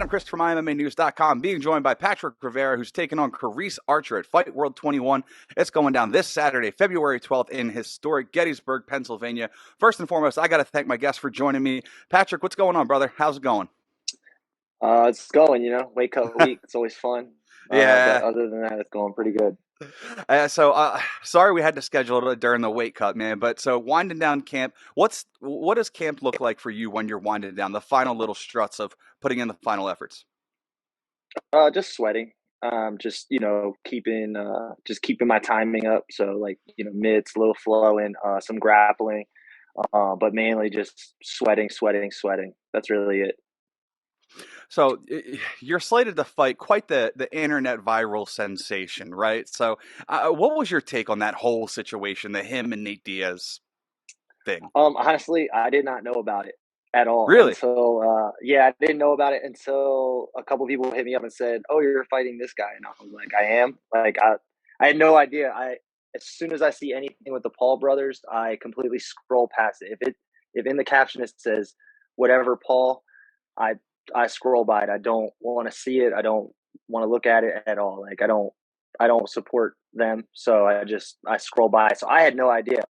I'm Chris from MyMMANews.com, being joined by Patrick Rivera, who's taking on Caresse Archer at Fight World 21. It's going down this Saturday, February 12th in historic Gettysburg, Pennsylvania. First and foremost, I got to thank my guest for joining me. Patrick, what's going on, brother? How's it going? It's going, wake up week. It's always fun. But Yeah. other than that, it's going pretty good. Sorry we had to schedule it during the weight cut, man. But so winding down camp, what does camp look like for you when you're winding down the final little struts of putting in the final efforts? Just sweating. Just keeping my timing up. So like, mitts, little flow and some grappling. But mainly just sweating. That's really it. So you're slated to fight quite the internet viral sensation, right? So what was your take on that whole situation, the him and Nate Diaz thing? Honestly, I did not know about it at all Really? until I didn't know about it until a couple people hit me up and said, "Oh, you're fighting this guy," and I was like, "I am." I had no idea. As soon as I see anything with the Paul brothers, I completely scroll past it. If in the caption it says whatever Paul, I I scroll by it. I don't want to see it. I don't want to look at it at all. Like I don't support them, so I scroll by. So I had no idea.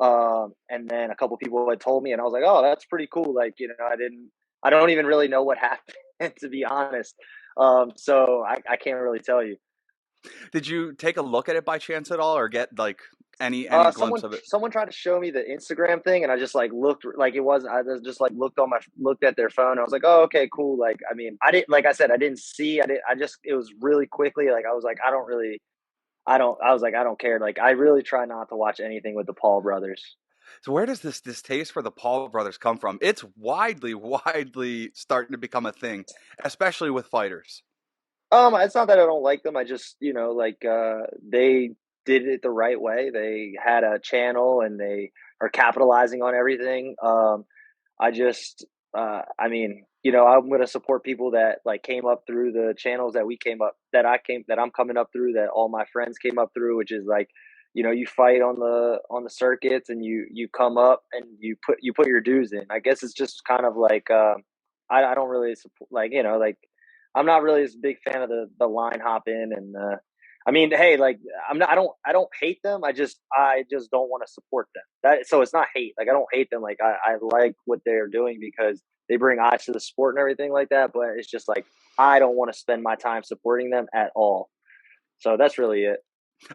And then a couple people had told me, and I was like, "Oh, that's pretty cool." Like I don't even really know what happened to be honest. So I can't really tell you. Did you take a look at it by chance at all, or get like any glimpse Someone of it? someone tried to show me the Instagram thing, and I just like looked like it wasn't. I just like looked at their phone. I was like, oh, okay, cool. Like, I mean, I didn't like I said, I didn't see. I didn't. I just it was really quickly. Like I was like, I don't really. I don't. I was like, I don't care. Like I really try not to watch anything with the Paul brothers. So where does this distaste for the Paul brothers come from? It's widely starting to become a thing, especially with fighters. It's not that I don't like them. I just, they did it the right way. They had a channel and they are capitalizing on everything. I just, I mean, I'm going to support people that like came up through the channels that I'm coming up through, that all my friends came up through, which is like, you fight on the circuits and you come up and you put your dues in. I guess it's just kind of like, I don't really support, like, like, I'm not really as big fan of the line hopping and I mean, hey, like I don't hate them. I just don't want to support them. So it's not hate. Like I don't hate them. Like I like what they're doing because they bring eyes to the sport and everything like that. But it's just like I don't want to spend my time supporting them at all. So that's really it.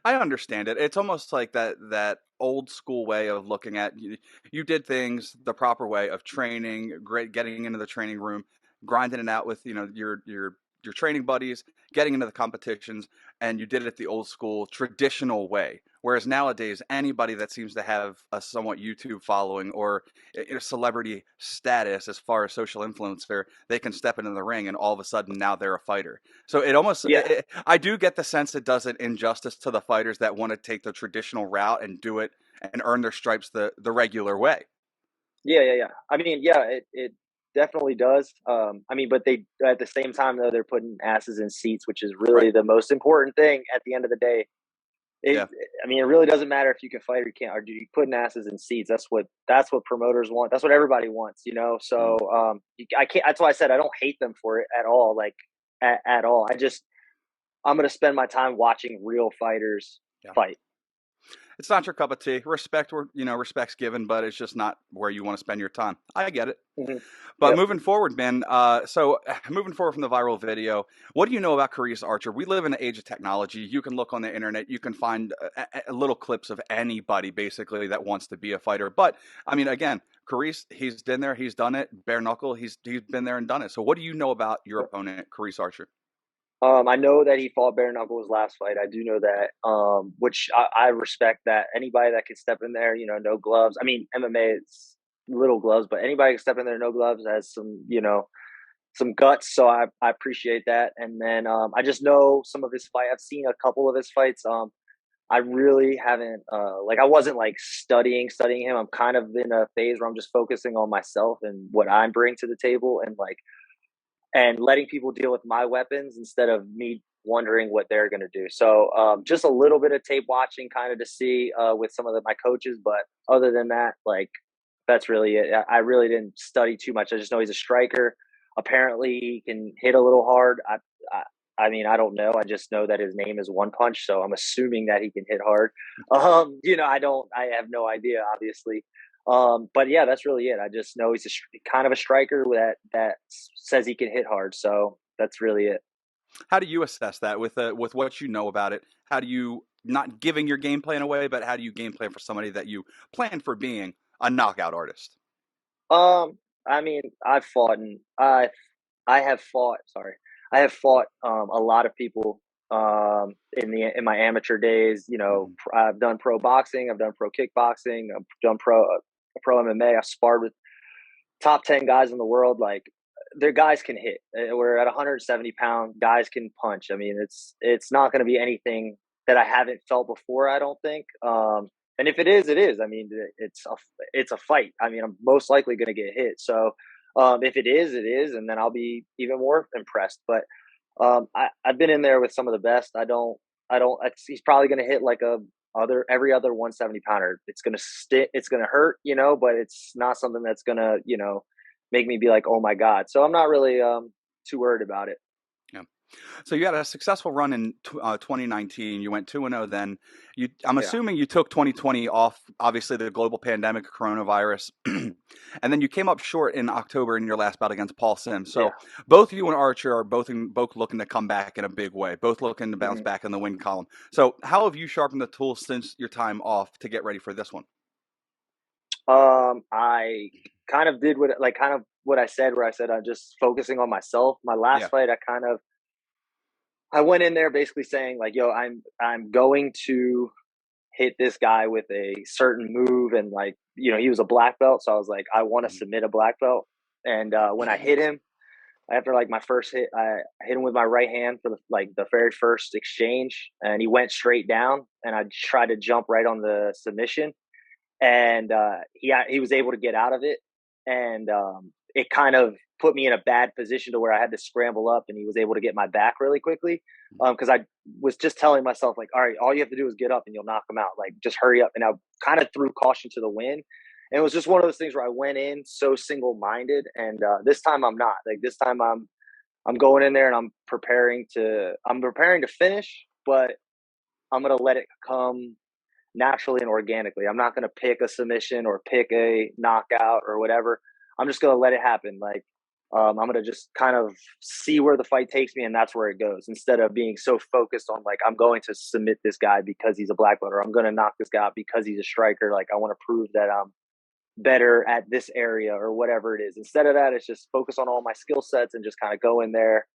I understand it. It's almost like that old school way of looking at you. You did things the proper way of training, great, getting into the training room, grinding it out with your training buddies, getting into the competitions, and you did it the old school traditional way. Whereas nowadays, anybody that seems to have a somewhat YouTube following or a celebrity status as far as social influencer, they can step into the ring and all of a sudden now they're a fighter. So it almost, Yeah, I do get the sense it does an injustice to the fighters that want to take the traditional route and do it and earn their stripes the regular way. yeah. I mean, yeah, it definitely does. I mean, but they at the same time though they're putting asses in seats, which is Right. really the most important thing at the end of the day. It, Yeah. I mean, it really doesn't matter if you can fight or you can't. Or do you putting asses in seats? That's what promoters want. That's what everybody wants. Mm. So I can't. That's why I said I don't hate them for it at all. Like at all. I'm gonna spend my time watching real fighters Yeah. fight. It's not your cup of tea. Respect where respect's given, but it's just not where you want to spend your time. I get it. Hmm. But Yep. moving forward, man. Moving forward from the viral video, what do you know about Caresse Archer? We live in the age of technology. You can look on the internet. You can find little clips of anybody basically that wants to be a fighter. But I mean, again, Caresse, he's been there. He's done it. Bare knuckle. He's been there and done it. So what do you know about your opponent, Caresse Archer? I know that he fought bare knuckle his last fight. I do know that, which I respect that. Anybody that can step in there, no gloves. I mean, MMA is little gloves, but anybody can step in there, no gloves, has some guts. So I appreciate that. And then I just know some of his fight. I've seen a couple of his fights. I really haven't like I wasn't like studying him. I'm kind of in a phase where I'm just focusing on myself and what I bring to the table, and like and letting people deal with my weapons instead of me wondering what they're going to do. So just a little bit of tape watching kind of to see with some of my coaches. But other than that, like that's really it. I really didn't study too much. I just know he's a striker. Apparently, he can hit a little hard. I I mean, I don't know. I just know that his name is One Punch, so I'm assuming that he can hit hard. I don't. I have no idea, obviously. But yeah, that's really it. I just know he's kind of a striker that says he can hit hard. So that's really it. How do you assess that with what you know about it? How do you, not giving your game plan away, but how do you game plan for somebody that you plan for being a knockout artist? Um, I mean, I have fought. Sorry, I have fought a lot of people in my amateur days. Mhm. I've done pro boxing, I've done pro kickboxing, I've done pro MMA. I sparred with top 10 guys in the world. Like, their guys can hit. We're at 170 pound. Guys can punch. I mean, it's not going to be anything that I haven't felt before. I don't think. And if it is, it is. I mean, it's a fight. I mean, I'm most likely going to get hit. So if it is, it is, and then I'll be even more impressed. But I've been in there with some of the best. I don't. He's probably going to hit like a other every other 170 pounder. It's going to stick. It's going to hurt, but it's not something that's going to make me be like, oh my god. So I'm not really too worried about it. Yeah. So you had a successful run in 2019. You went 2-0 then. I'm Yeah. assuming you took 2020 off, obviously the global pandemic, coronavirus, and then you came up short in October in your last bout against Paul Sims. Yeah. So both you and Archer are both looking to come back in a big way, both looking to bounce Mhm. back in the win column. So how have you sharpened the tools since your time off to get ready for this one? I kind of did kind of what I said, where I said I'm just focusing on myself. My last Yeah. fight, I went in there basically saying like, yo, I'm going to hit this guy with a certain move, and like, he was a black belt, so I was like, I want to Mhm. submit a black belt. And when I hit him after like my first hit, I hit him with my right hand for the very first exchange, and he went straight down, and I tried to jump right on the submission, and he was able to get out of it, and it kind of put me in a bad position to where I had to scramble up, and he was able to get my back really quickly, because I was just telling myself like, all right, all you have to do is get up and you'll knock him out. Like, just hurry up. And I kind of threw caution to the wind. And it was just one of those things where I went in so single minded, and this time I'm not. Like, this time I'm going in there and I'm preparing to finish, but I'm gonna let it come naturally and organically. I'm not going to pick a submission or pick a knockout or whatever. I'm just going to let it happen. Like, I'm going to just kind of see where the fight takes me, and that's where it goes. Instead of being so focused on like, I'm going to submit this guy because he's a black belt, or I'm going to knock this guy out because he's a striker. Like, I want to prove that I'm better at this area or whatever it is. Instead of that, it's just focus on all my skill sets and just kind of go in there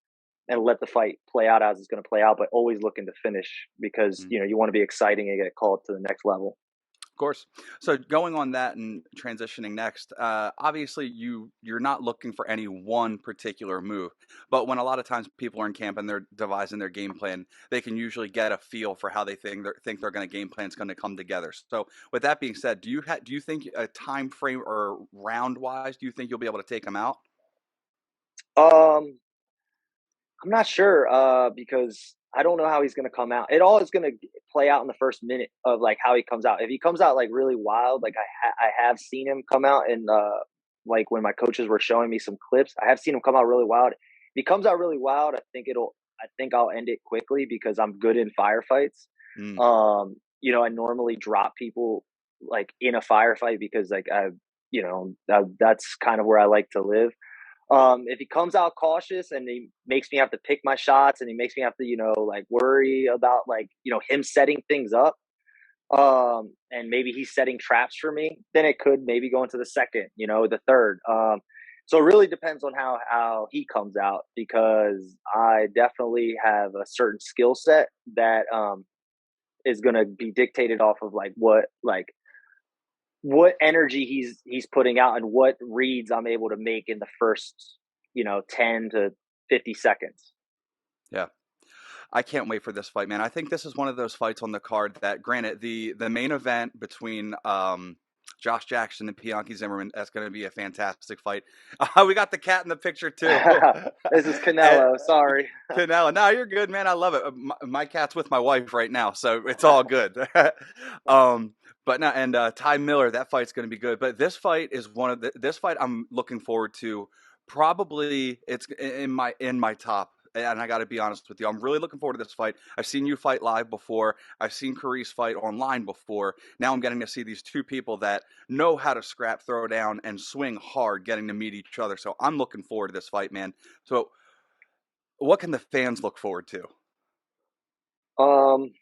and let the fight play out as it's going to play out, but always looking to finish, because you want to be exciting and get called to the next level. Of course. So going on that and transitioning next, obviously you're not looking for any one particular move, but when a lot of times people are in camp and they're devising their game plan, they can usually get a feel for how they think they're going to game plan is going to come together. So with that being said, do you think a time frame or round wise, do you think you'll be able to take them out? Um, I'm not sure because I don't know how he's going to come out. It all is going to play out in the first minute of like how he comes out. If he comes out like really wild, like I have seen him come out, and like when my coaches were showing me some clips, I have seen him come out really wild. If he comes out really wild, I think I'll end it quickly because I'm good in firefights. Mm, I normally drop people like in a firefight because like that's kind of where I like to live. If he comes out cautious and he makes me have to pick my shots, and he makes me have to, like worry about like, him setting things up, and maybe he's setting traps for me, then it could maybe go into the second, the third. So it really depends on how he comes out, because I definitely have a certain skill set that is going to be dictated off of what energy he's putting out and what reads I'm able to make in the first 10 to 50 seconds. yeah. I can't wait for this fight, man. I think this is one of those fights on the card that, granted, the main event between Josh Jackson and Bianchi Zimmerman, that's going to be a fantastic fight. We got the cat in the picture too. This is And, Canelo, sorry. Canelo, no, you're good, man. I love it. My cat's with my wife right now, so it's all good. um, but no, and Ty Miller, that fight's going to be good. But this fight is this fight I'm looking forward to Probably it's in my top. And I got to be honest with you, I'm really looking forward to this fight. I've seen you fight live before. I've seen Caresse fight online before. Now I'm getting to see these two people that know how to scrap, throw down, and swing hard, getting to meet each other. So I'm looking forward to this fight, man. So what can the fans look forward to? Um,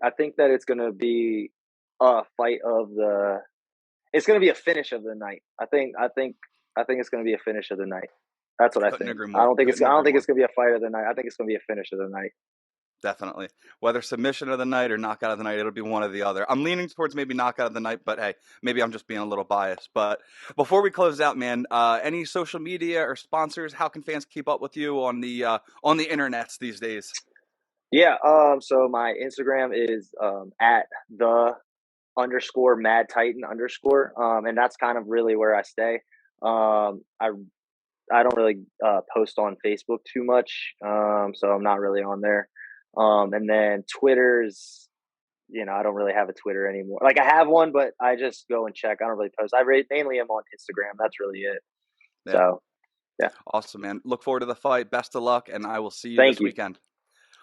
I think that it's gonna be a fight of the. It's gonna be a finish of the night. I think it's gonna be a finish of the night. That's what I Couldn't think. agree I more. don't think it's. Couldn't I don't agree think it's more. gonna be a fight of the night. I think it's gonna be a finish of the night. Definitely. Whether submission of the night or knockout of the night, it'll be one or the other. I'm leaning towards maybe knockout of the night, but hey, maybe I'm just being a little biased. But before we close out, man, any social media or sponsors? How can fans keep up with you on the internets these days? Yeah. So my Instagram is at the underscore Mad Titan underscore. And that's kind of really where I stay. I don't really post on Facebook too much, so I'm not really on there. And then Twitter's, I don't really have a Twitter anymore. Like I have one, but I just go and check. I don't really post. Mainly am on Instagram. That's really it. Yeah, So yeah, awesome, man. Look forward to the fight. Best of luck, and I will see you thank this you, weekend.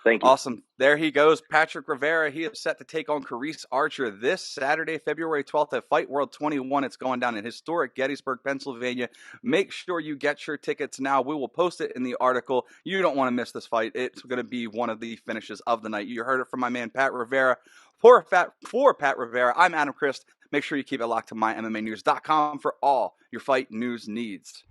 thank you. Awesome. There he goes, Patrick Rivera. He is set to take on Caresse Archer this Saturday, February 12th at Fight World 21. It's going down in historic Gettysburg, Pennsylvania. Make sure you get your tickets now. We will post it in the article. You don't want to miss this fight. It's going to be one of the finishes of the night. You heard it from my man, Pat Rivera. For Pat Rivera, I'm Adam Christ. Make sure you keep it locked to MyMMANews.com for all your fight news needs.